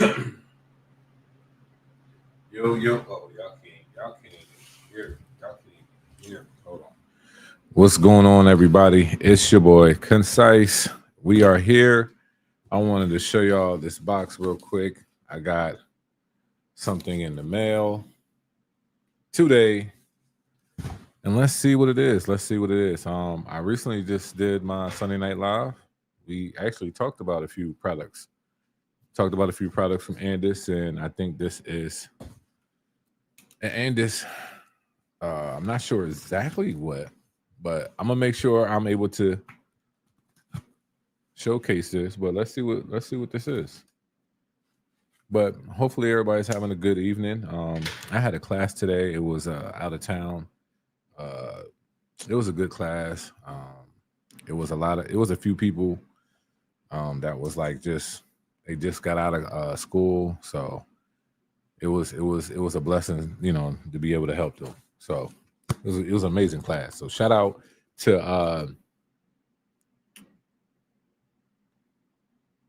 Yo, yo. Oh, y'all can't hear. Y'all can't hear. Hold on. What's going on, everybody? It's your boy, Concise. We are here. I wanted to show y'all this box real quick. I got something in the mail today, and let's see what it is. Let's see what it is. I recently just did my Sunday Night Live. We actually talked about a few products. Talked about a few products from Andis, and I think this is Andis. I'm not sure exactly what, but I'm gonna make sure I'm able to showcase this. But let's see what this is. But hopefully everybody's having a good evening. I had a class today. It was out of town. Uh, it was a good class. It was a few people that was like they just got out of school, so it was a blessing, to be able to help them. So it was an amazing class. So shout out to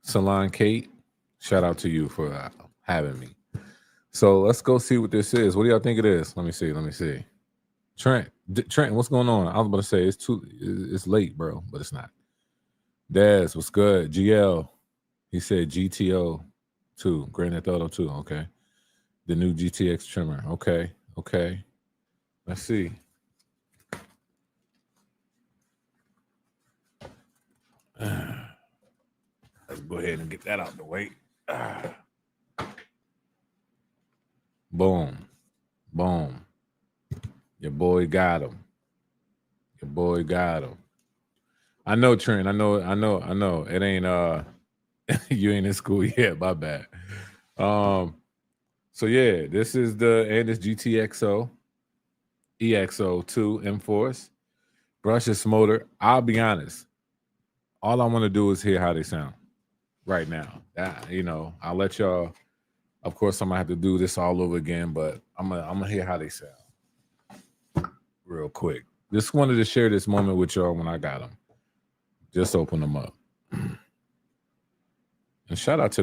Salon Kate. Shout out to you for having me. So let's go see what this is. What do y'all think it is? Let me see. Let me see. Trent, what's going on? I was about to say it's late, bro, but it's not. Daz, what's good? GL, he said GTO 2, Grand Theft Auto 2. Okay, the new GTX trimmer. Okay, okay. Let's see. Let's go ahead and get that out the way. Boom, boom. Your boy got him. Your boy got him. I know, Trent. I know. It ain't you ain't in school yet. My bad. So yeah, this is the Andis GTXO EXO 2 M-Force brushless motor. I'll be honest. All I want to do is hear how they sound right now. I'll let y'all. Of course, I'm gonna have to do this all over again, but I'm gonna hear how they sound real quick. Just wanted to share this moment with y'all when I got them. Just open them up. And shout out to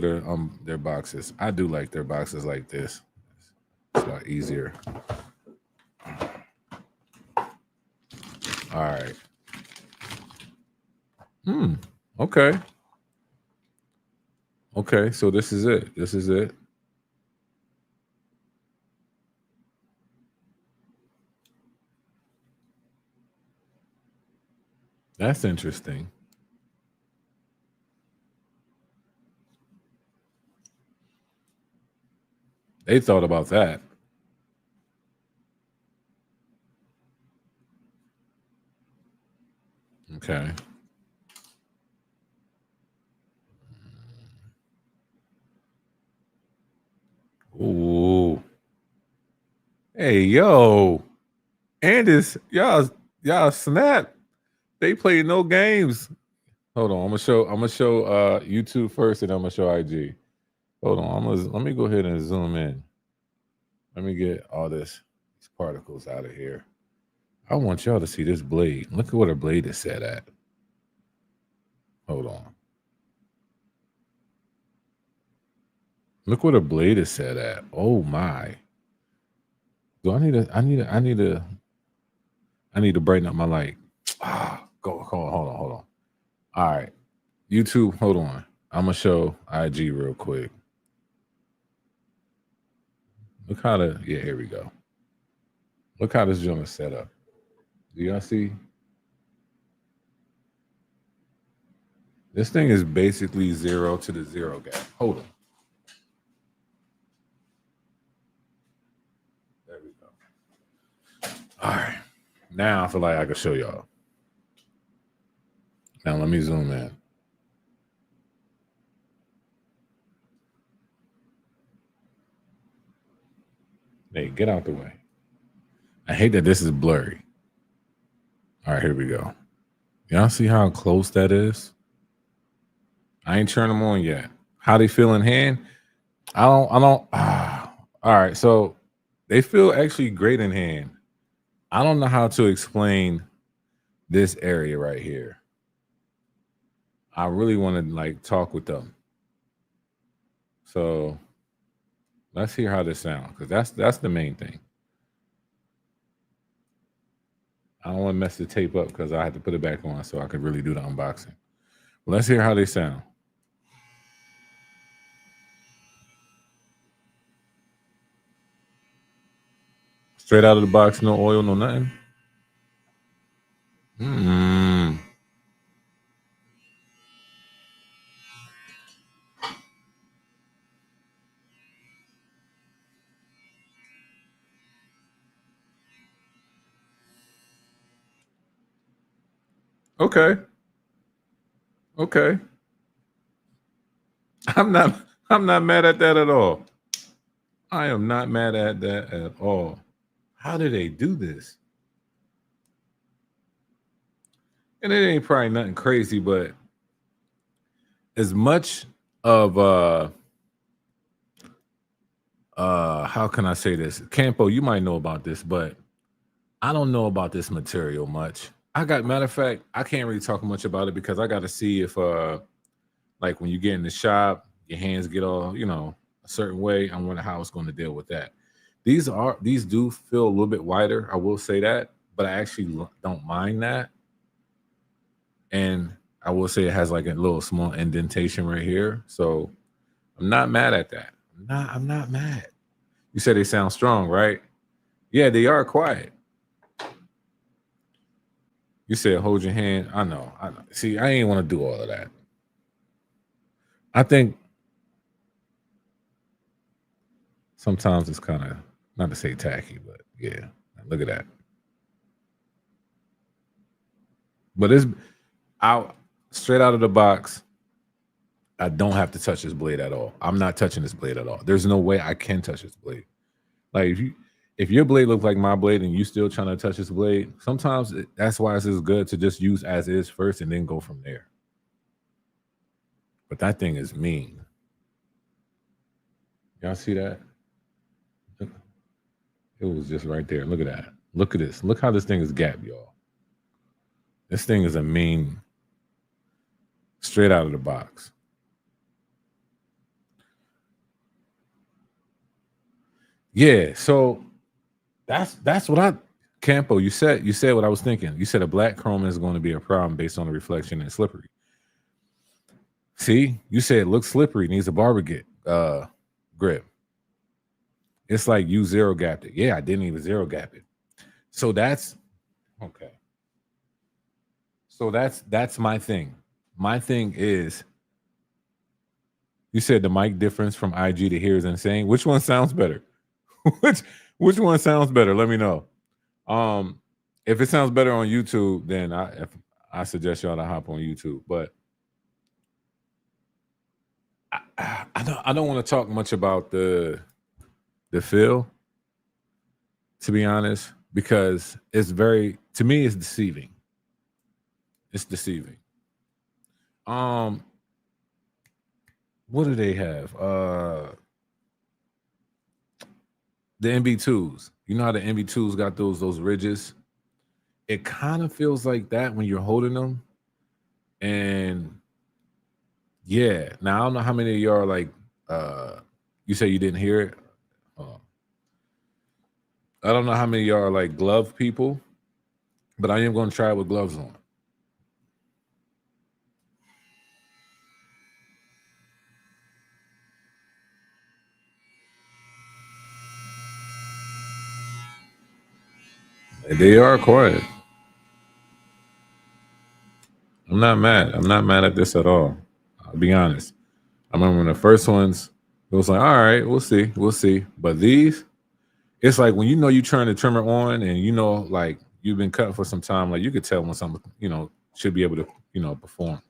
their boxes. I do like their boxes like this. It's a lot easier. All right. Okay. Okay, so this is it. This is it. That's interesting. They thought about that. Okay. Ooh. Hey, yo. Andis, y'all snap. They play no games. Hold on. I'm gonna show YouTube first and I'm gonna show IG. Hold on. Let me go ahead and zoom in. Let me get all these particles out of here. I want y'all to see this blade. Look at what a blade is set at. Hold on. Look what a blade is set at. Oh my. Do I need to brighten up my light. Hold on. All right. YouTube, hold on. I'm gonna show IG real quick. Look how here we go. Look how this joint is set up. Do y'all see? This thing is basically 0 to the 0 gap. Hold on. There we go. All right. Now I feel like I can show y'all. Now let me zoom in. Hey, get out the way. I hate that this is blurry. All right, here we go. Y'all see how close that is? I ain't turned them on yet. How they feel in hand? I don't. All right, so they feel actually great in hand. I don't know how to explain this area right here. I really want to talk with them. So let's hear how this sounds, because that's the main thing. I don't want to mess the tape up because I had to put it back on so I could really do the unboxing. Let's hear how they sound. Straight out of the box, no oil, no nothing. Okay. Okay. I'm not mad at that at all. I am not mad at that at all. How do they do this? And it ain't probably nothing crazy, but as much of how can I say this? Campo, you might know about this, but I don't know about this material much. Matter of fact, I can't really talk much about it because I got to see if like when you get in the shop, your hands get all, a certain way. I wonder how it's going to deal with that. These do feel a little bit wider, I will say that, but I actually don't mind that. And I will say it has like a little small indentation right here. So I'm not mad at that. I'm not mad. You said they sound strong, right? Yeah, they are quiet. You said hold your hand. I know. See, I ain't want to do all of that. I think sometimes it's kind of, not to say tacky, but yeah, look at that. But it's out straight out of the box. I don't have to touch this blade at all. I'm not touching this blade at all. There's no way I can touch this blade. Like if your blade looks like my blade and you still trying to touch this blade, sometimes that's why it's good to just use as is first and then go from there. But that thing is mean. Y'all see that? It was just right there. Look at that. Look at this. Look how this thing is gapped, y'all. This thing is a mean, straight out of the box. Yeah, so that's what Campo, you said what I was thinking. You said a black chrome is going to be a problem based on the reflection and slippery. See, you said it looks slippery, needs a barber grip. It's like you zero gapped it. Yeah, I didn't even zero gap it. So that's okay. So that's my thing. My thing is, you said the mic difference from IG to here is insane. Which one sounds better? which one sounds better? Let me know. If it sounds better on YouTube, then I suggest y'all to hop on YouTube. But I don't want to talk much about the feel, to be honest, because to me it's deceiving. It's deceiving. What do they have? The MB2s. You know how the MB2s got those ridges? It kind of feels like that when you're holding them. And yeah, now I don't know how many of y'all are like, you say you didn't hear it. I don't know how many of y'all are like glove people, but I am going to try it with gloves on. They are quiet. I'm not mad. I'm not mad at this at all. I'll be honest. I remember when the first ones, it was like, all right, we'll see. We'll see. But these, it's like when you turn the trimmer on and like you've been cutting for some time, like you could tell when something, should be able to, perform.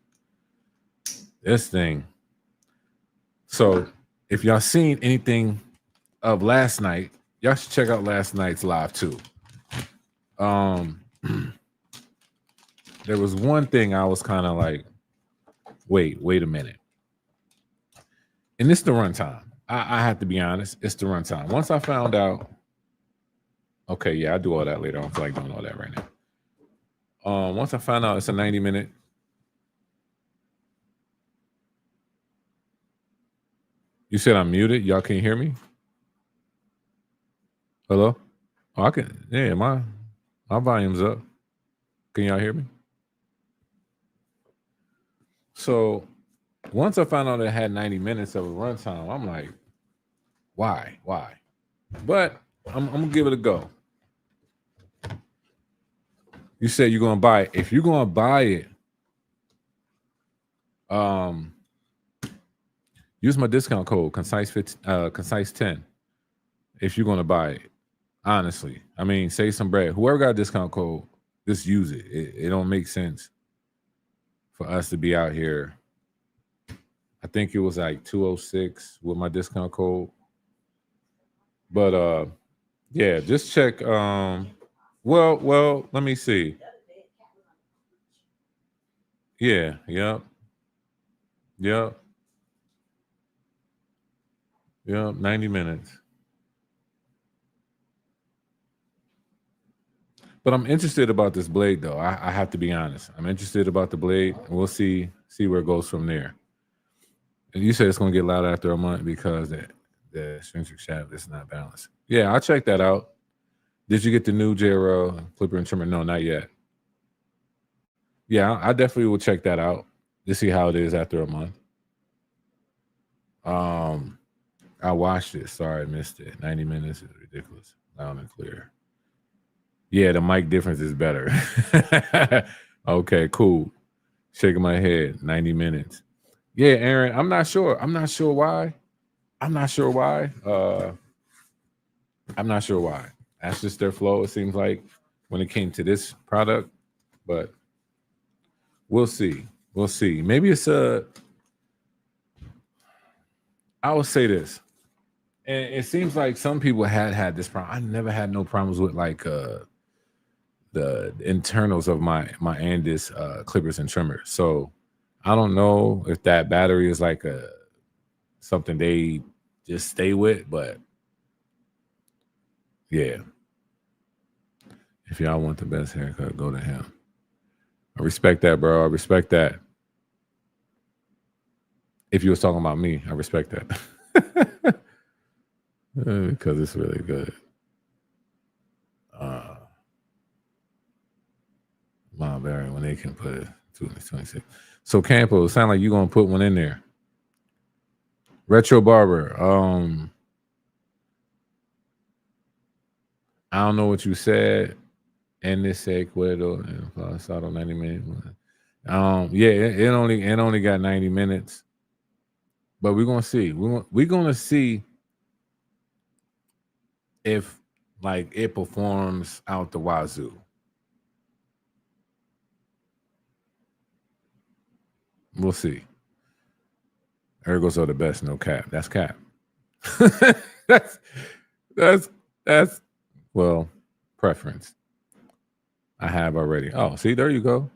This thing. So if y'all seen anything of last night, y'all should check out last night's live too. There was one thing I was kind of like, wait a minute. And it's the runtime. I have to be honest. It's the runtime. Once I found out, okay, yeah, I'll do all that later. I don't feel like doing all that right now. Once I found out it's a 90-minute. You said I'm muted. Y'all can't hear me? Hello? Oh, I can. Yeah, my volume's up. Can y'all hear me? So once I found out it had 90 minutes of a runtime, I'm like, why? But I'm gonna give it a go. You said you're gonna buy it. If you're gonna buy it, use my discount code Concise10 if you're gonna buy it. Honestly, I mean, save some bread. Whoever got a discount code, just use it. It don't make sense for us to be out here. I think it was like 206 with my discount code. But yeah, just check. Well, let me see. Yeah, yep. 90 minutes. But I'm interested about this blade, though. I have to be honest. I'm interested about the blade. We'll see where it goes from there. And you said it's going to get loud after a month because the extrinsic shaft is not balanced. Yeah, I'll check that out. Did you get the new JRL clipper and trimmer? No, not yet. Yeah, I definitely will check that out to see how it is after a month. I watched it. Sorry, I missed it. 90 minutes is ridiculous. Loud and clear. Yeah, the mic difference is better. Okay, cool. Shaking my head. 90 minutes. Yeah, Aaron, I'm not sure. I'm not sure why. That's just their flow, it seems like, when it came to this product. But we'll see. Maybe it's I will say this. And it seems like some people had this problem. I never had no problems with like the internals of my Andis clippers and trimmers. So I don't know if that battery is like something they just stay with, but yeah. If y'all want the best haircut, go to him. I respect that, bro. I respect that. If you was talking about me, I respect that. Because it's really good. Barry, when they can put it 226. So Campo, it sound like you're gonna put one in there. Retro Barber. I don't know what you said. And this Cueto and Pasado 90 minutes. Yeah, it only got 90 minutes. But we're gonna see. We're gonna see if like it performs out the wazoo. We'll see. Ergos are the best, no cap. That's cap. that's well, preference. I have already. Oh, see, there you go.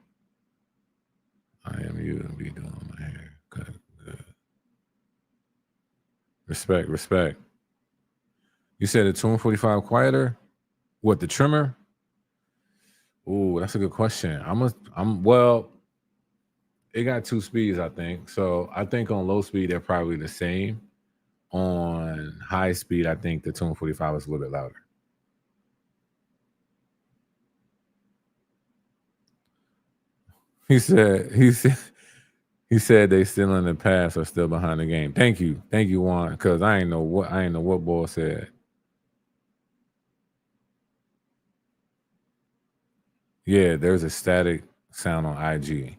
I am you and be doing my hair. Good. Respect. You said a 245 quieter? What, the trimmer? Ooh, that's a good question. Well, it got 2 speeds, I think. So I think on low speed, they're probably the same. On high speed, I think the 245 is a little bit louder. He said they still in the past or still behind the game. Thank you, Juan, because I ain't know what boy said. Yeah, there's a static sound on IG.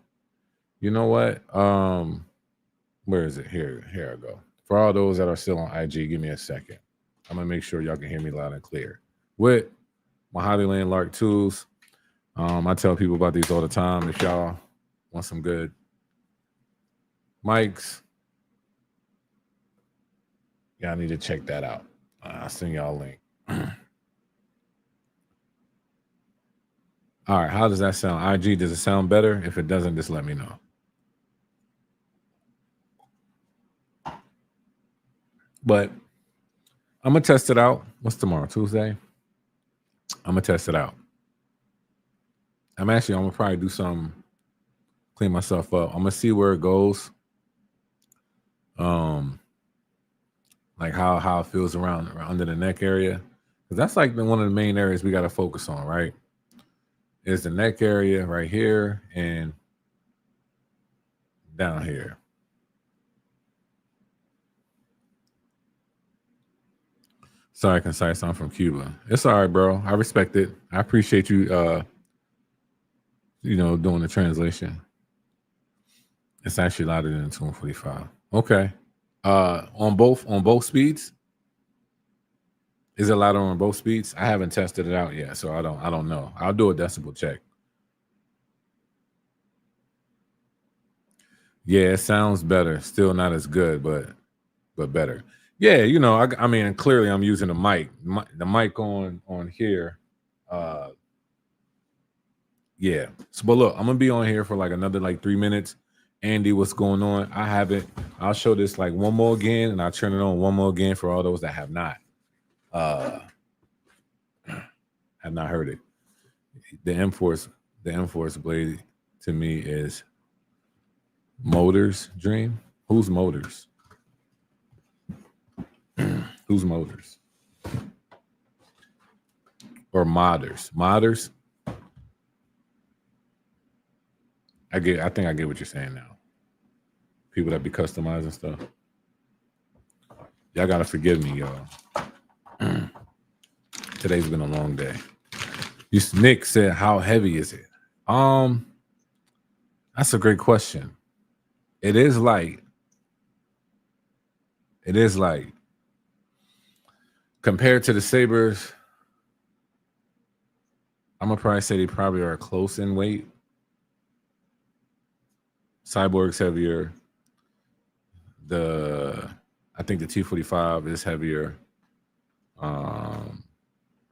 You know what? Where is it? Here I go. For all those that are still on IG, give me a second. I'm gonna make sure y'all can hear me loud and clear. With my Hollyland Lark tools, I tell people about these all the time. If y'all want some good mics, y'all need to check that out. I'll send y'all a link. All right, how does that sound? IG, does it sound better? If it doesn't, just let me know. But I'm gonna test it out. What's tomorrow? Tuesday? I'm gonna test it out. I'm gonna probably do some, clean myself up. I'm gonna see where it goes. like how it feels around under the neck area, because that's like one of the main areas we got to focus on, right? Is the neck area right here and down here. Sorry, Concise, I'm from Cuba. It's all right, bro. I respect it. I appreciate you doing the translation. It's actually louder than 245. Okay. On both speeds? Is it louder on both speeds? I haven't tested it out yet, so I don't know. I'll do a decibel check. Yeah, it sounds better. Still not as good, but better. Yeah, I mean, clearly I'm using the mic. The mic on here. Yeah. So, but look, I'm gonna be on here for like another 3 minutes. Andy, what's going on? I haven't. I'll show this like one more again, and I'll turn it on one more again for all those that have not heard it. The M-Force blade to me is Motors' dream. Who's Motors? Who's Motors? Or Modders? Modders? I think I get what you're saying now. People that be customizing stuff. Y'all gotta forgive me, y'all. Today's been a long day. Nick said, "How heavy is it?" That's a great question. It is light. It is light. Compared to the Sabers, I'm gonna probably say they probably are close in weight. Cyborg's heavier. I think the T45 is heavier. I'm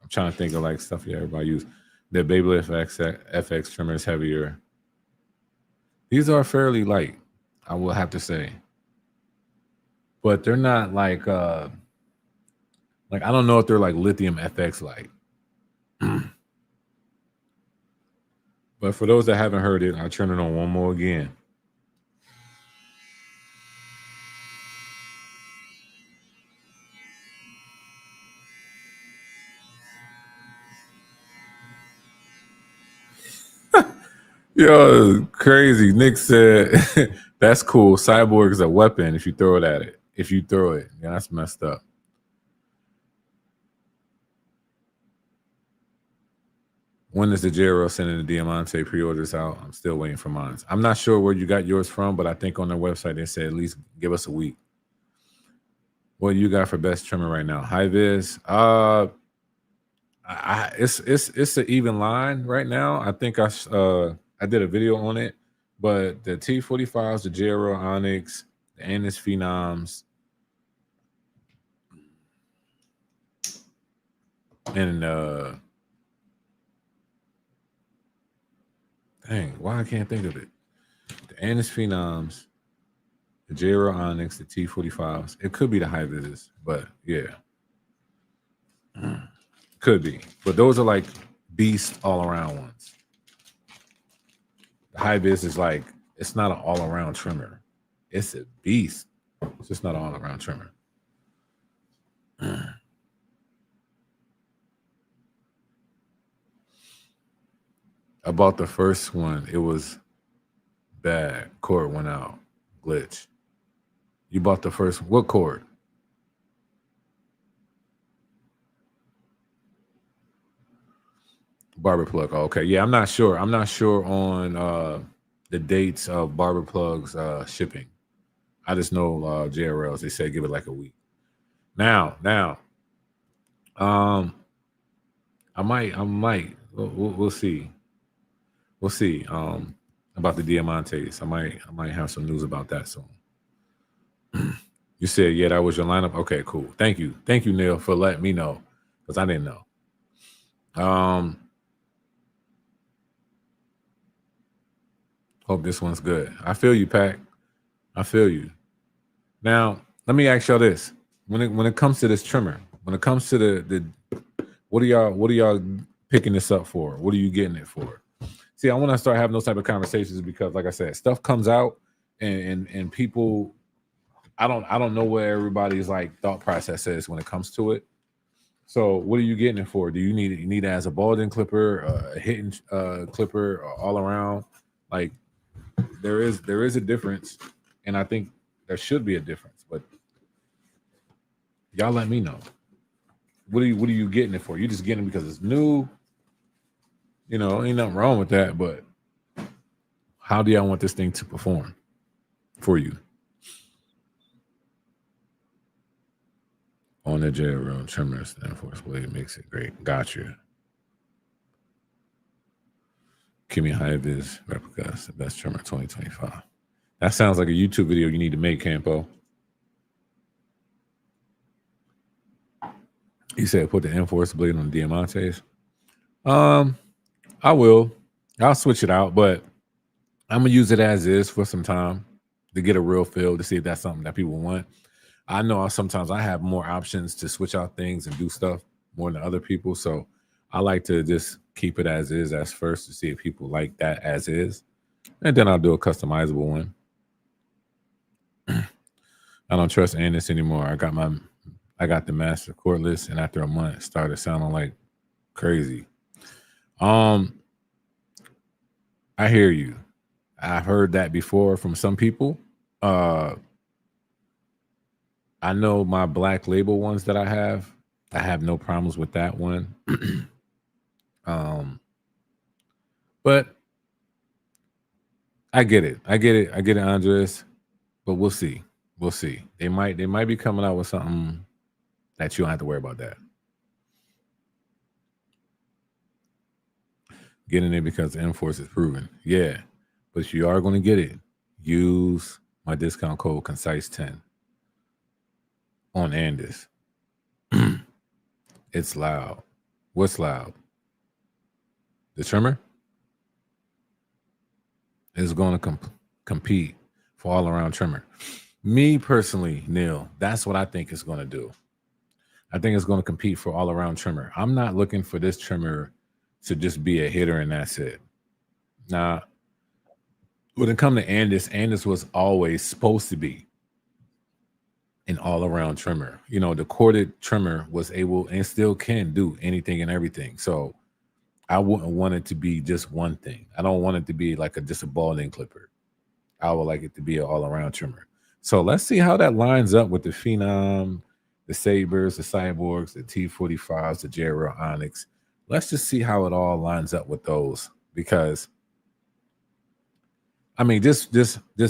trying to think of like stuff everybody use. The Babylift FX trimmer is heavier. These are fairly light, I will have to say. But they're not like I don't know if they're like lithium FX light. But for those that haven't heard it, I'll turn it on one more again. Yo, crazy. Nick said, that's cool. Cyborg is a weapon if you throw it at it. If you throw it. Yeah, that's messed up. When is the JRL sending the Diamante pre-orders out? I'm still waiting for mine. I'm not sure where you got yours from, but I think on their website they said at least give us a week. What you got for best trimmer right now? High vis. It's an even line right now. I think I did a video on it, but the T45s, the JRL Onyx, the Andis Phenoms, and dang, why I can't think of it. The Andis Phenoms, the JRL Onyx, the T45s. It could be the high vis, but yeah. Could be. But those are like beast all-around ones. The high vis is like, it's not an all-around trimmer. It's a beast. It's just not an all-around trimmer. I bought the first one. It was bad. Cord went out. Glitch. You bought the first. What cord? Barber plug. Oh, okay. Yeah, I'm not sure. I'm not sure on the dates of barber plugs shipping. I just know JRLs. They say give it like a week. Now, I might. We'll see. We'll see. About the Diamantes. I might have some news about that soon. You said, yeah, that was your lineup. Okay, cool. Thank you, Neil, for letting me know because I didn't know. Hope this one's good. I feel you, Pac. I feel you. Now, let me ask y'all this: when it comes to this trimmer, when it comes to the what are y'all picking this up for? What are you getting it for? See, I want to start having those type of conversations because, like I said, stuff comes out and people I don't know what everybody's like thought process is when it comes to it. So what are you getting it for? Do you need it as a balding clipper, a hitting clipper, or all around? Like there is a difference, and I think there should be a difference. But y'all let me know. What are you getting it for? You just getting it because it's new? You know, ain't nothing wrong with that. But how do y'all want this thing to perform for you? On the jail room, trimmers, the enforce blade makes it great. Got you. Kimmy Hive is replicas, the best trimmer 2025. That sounds like a YouTube video you need to make, Campo. He said put the enforce blade on the Diamantes. I will. I'll switch it out, but I'm gonna use it as is for some time to get a real feel to see if that's something that people want. I know sometimes I have more options to switch out things and do stuff more than other people. So I like to just keep it as is as first to see if people like that as is. And then I'll do a customizable one. I don't trust Andis anymore. I got the master cordless, and after a month it started sounding like crazy. I hear you. I've heard that before from some people. I know my black label ones that I have no problems with that one. But I get it, Andres. But we'll see. They might be coming out with something that you don't have to worry about that. Getting it because Enforce is proven. Yeah. But if you are going to get it, use my discount code Concise10 on Andis. It's loud. What's loud? The trimmer is going to compete for all around trimmer. Me personally, Neil, that's what I think it's going to do. I think it's going to compete for all around trimmer. I'm not looking for this trimmer to just be a hitter and that's it. Now, when it comes to Andis was always supposed to be an all-around trimmer. You know, the corded trimmer was able and still can do anything and everything. So I wouldn't want it to be just one thing. I don't want it to be like just a balding clipper. I would like it to be an all-around trimmer. So let's see how that lines up with the Phenom, the Sabres, the Cyborgs, the T45s, the JRL Onyx. Let's just see how it all lines up with those, because I mean, just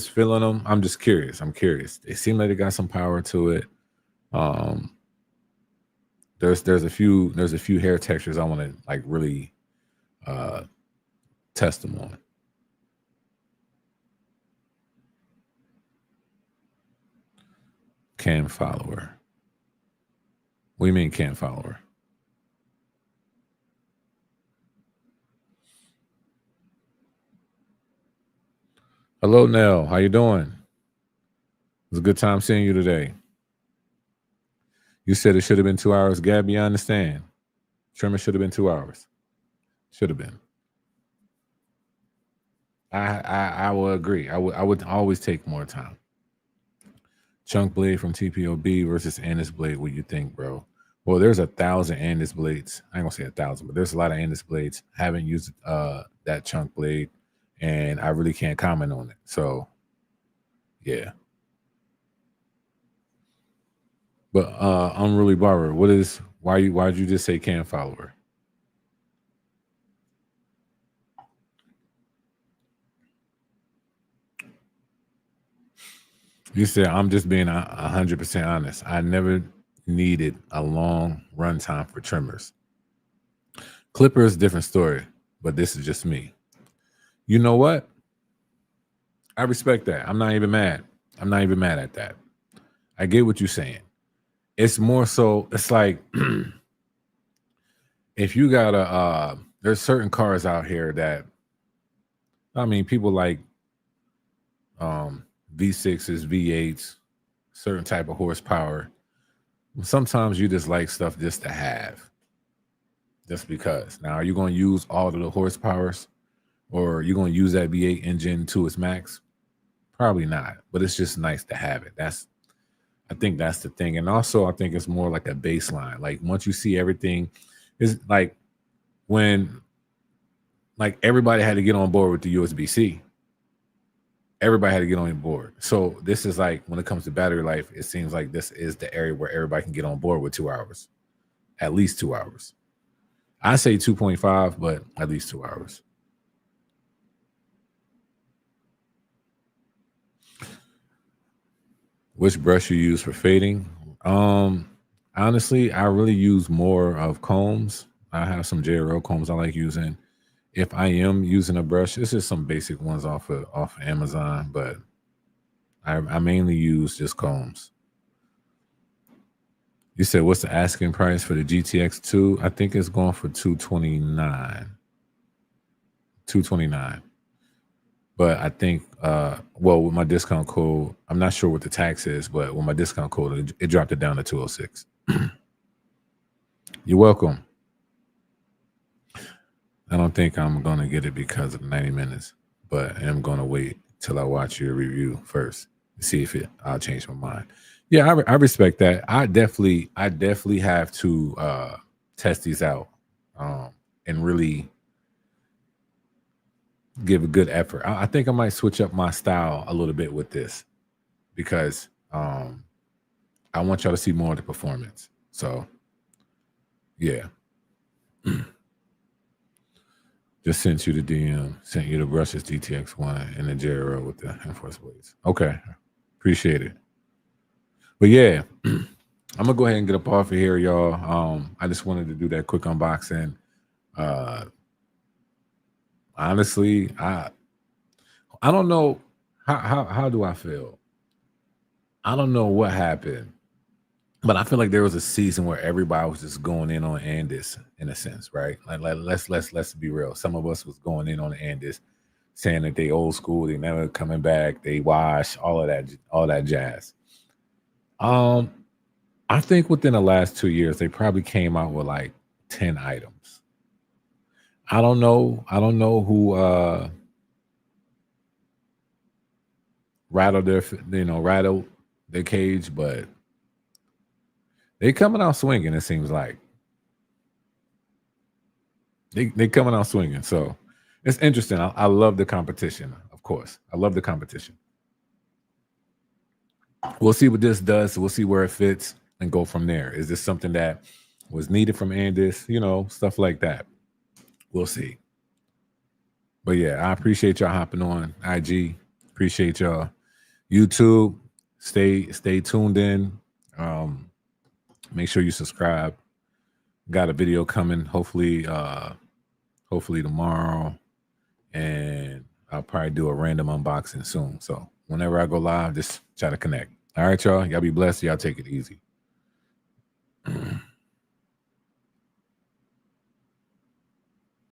feeling them, I'm just curious. They seem like they got some power to it. There's a few hair textures I want to like really test them on. Cam follower. What do you mean cam follower? Hello, Nell. How you doing? It was a good time seeing you today. You said it should have been 2 hours. Gabby, I understand. Trimmer should have been 2 hours. Should have been. I will agree. I would always take more time. Chunk blade from TPOB versus Andis blade. What do you think, bro? Well, there's 1,000 Andis blades. I ain't gonna say 1,000, but there's a lot of Andis blades. I haven't used that chunk blade, and I really can't comment on it. So, yeah. But Unruly Barber, why'd you just say cam follower? You said I'm just being 100% honest. I never needed a long runtime for trimmers. Clipper is a different story, but this is just me. You know what? I respect that. I'm not even mad. I'm not even mad at that. I get what you're saying. It's more so, it's like if you got there's certain cars out here that, I mean, people like V6s, V8s, certain type of horsepower. Sometimes you just like stuff just to have, just because. Now, are you going to use all of the horsepowers, or are you going to use that V8 engine to its max? Probably not, but it's just nice to have it. I think that's the thing. And also I think it's more like a baseline. Like once you see everything, is like when like everybody had to get on board with the USB-C. Everybody had to get on board. So this is like when it comes to battery life, it seems like this is the area where everybody can get on board with 2 hours. At least 2 hours. I say 2.5, but at least 2 hours. Which brush you use for fading? Honestly, I really use more of combs. I have some JRL combs I like using. If I am using a brush, this is some basic ones off of Amazon, but I mainly use just combs. You said what's the asking price for the GTX 2? I think it's going for $229. $229. But I think, well, with my discount code, I'm not sure what the tax is, but with my discount code, it dropped it down to $206. You're welcome. I don't think I'm going to get it because of 90 minutes, but I'm going to wait till I watch your review first to see if I'll change my mind. Yeah, I respect that. I definitely have to test these out and really give a good effort. I think I might switch up my style a little bit with this because I want y'all to see more of the performance. So, yeah. Just sent you the DM, sent you the brushes DTX1 and the JRL with the Enforce blades. Okay, appreciate it. But yeah, I'm gonna go ahead and get up off of here, y'all. I just wanted to do that quick unboxing. Honestly, I don't know how do I feel. I don't know what happened, but I feel like there was a season where everybody was just going in on Andis in a sense, right? Like let's be real. Some of us was going in on Andis, saying that they old school, they never coming back, they wash, all that jazz. I think within the last 2 years, they probably came out with like 10 items. I don't know who rattled their cage, but they coming out swinging. It seems like they coming out swinging. So it's interesting. I love the competition. Of course, I love the competition. We'll see what this does. We'll see where it fits and go from there. Is this something that was needed from Andis? You know, stuff like that. We'll see. But yeah, I appreciate y'all hopping on IG. Appreciate y'all. YouTube, stay tuned in. Make sure you subscribe. Got a video coming, hopefully tomorrow. And I'll probably do a random unboxing soon. So whenever I go live, just try to connect. All right, y'all. Y'all be blessed. Y'all take it easy.